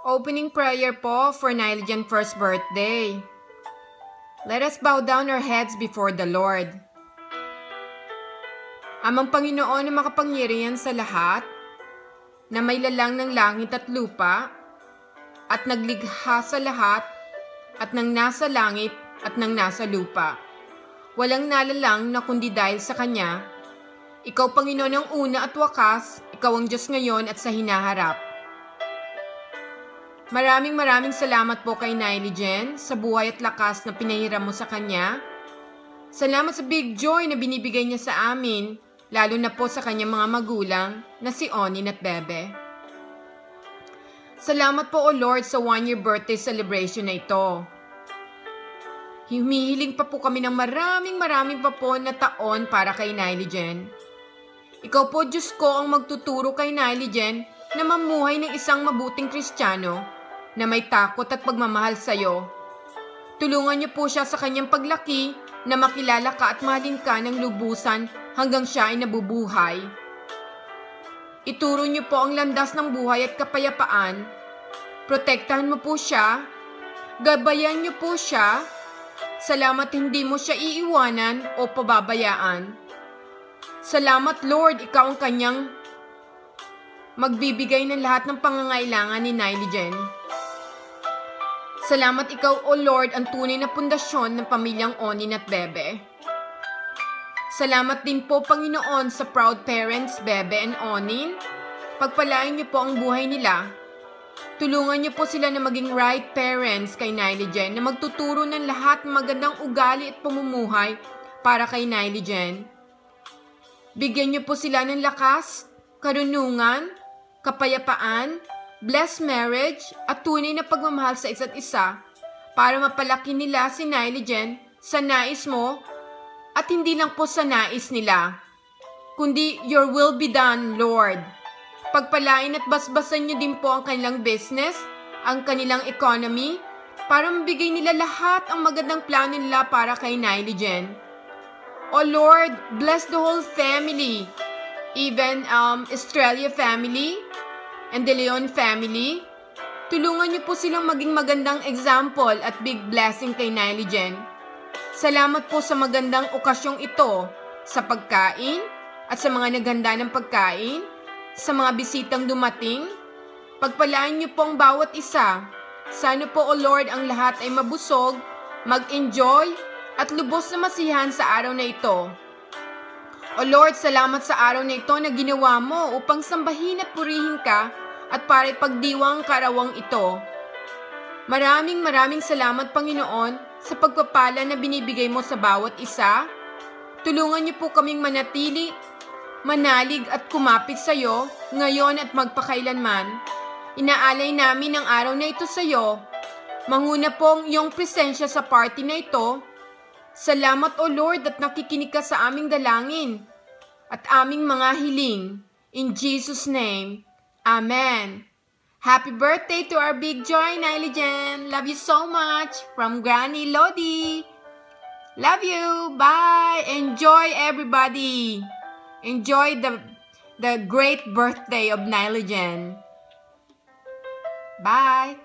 Opening prayer po for Nyligen first birthday. Let us bow down our heads before the Lord. Amang Panginoon na makapangyarihan sa lahat, na may lalang ng langit at lupa, at naglikha sa lahat, at nang nasa langit at nang nasa lupa. Walang nalalang na kundi dahil sa Kanya. Ikaw, Panginoon, ang una at wakas, Ikaw ang Diyos ngayon at sa hinaharap. Maraming salamat po kay Nyligen sa buhay at lakas na pinahiram mo sa Kanya. Salamat sa big joy na binibigay niya sa amin, lalo na po sa kanyang mga magulang na si Onin at Bebe. Salamat po, O Lord, sa 1-year birthday celebration na ito. Humihiling pa po kami ng maraming pa po na taon para kay Nyligen. Ikaw po, Diyos ko, ang magtuturo kay Nyligen na mamuhay ng isang mabuting Kristiyano na may takot at pagmamahal sa iyo. Tulungan niyo po siya sa kanyang paglaki na makilala ka at mahalin ka ng lubusan hanggang siya ay nabubuhay. Ituro niyo po ang landas ng buhay at kapayapaan. Protektahan mo po siya. Gabayan niyo po siya. Salamat hindi mo siya iiwanan o pababayaan. Salamat, Lord, Ikaw ang kanyang magbibigay ng lahat ng pangangailangan ni Nyligen. Salamat Ikaw, O Lord, ang tunay na pundasyon ng pamilyang Onin at Bebe. Salamat din po, Panginoon, sa proud parents, Bebe and Onin. Pagpalain niyo po ang buhay nila. Tulungan niyo po sila na maging right parents kay Nyligen, na magtuturo ng lahat ng magandang ugali at pamumuhay para kay Nyligen. Bigyan niyo po sila ng lakas, karunungan, kapayapaan, blessed marriage, at tunay na pagmamahal sa isa't isa para mapalaki nila si Nyligen sa nais mo at hindi lang po sa nais nila, kundi your will be done, Lord. Pagpalain at basbasan niyo din po ang kanilang business, ang kanilang economy, para mabigay nila lahat ang magandang plano nila para kay Nyligen. O Lord, bless the whole family, even Estrella family, and De Leon family. Tulungan niyo po silang maging magandang example at big blessing kay Nyligen. Salamat po sa magandang okasyong ito, sa pagkain at sa mga naghanda ng pagkain, sa mga bisitang dumating. Pagpalain niyo po ang bawat isa. Sana po, O Lord, ang lahat ay mabusog, mag-enjoy at lubos na masiyahan sa araw na ito. O Lord, salamat sa araw na ito na ginawa mo upang sambahin at purihin ka at para ipagdiwang karawang ito. Maraming salamat, Panginoon, sa pagpapala na binibigay mo sa bawat isa. Tulungan niyo po kaming manatili, manalig at kumapit sa iyo ngayon at magpakailanman. Inaalay namin ang araw na ito sa iyo. Manguna po ang iyong presensya sa party na ito. Salamat, O Lord, at nakikinig ka sa aming dalangin at aming mga hiling. In Jesus' name, Amen. Happy birthday to our big joy, Nyligen. Love you so much. From Granny Lodi. Love you. Bye. Enjoy, everybody. Enjoy the great birthday of Nyligen. Bye.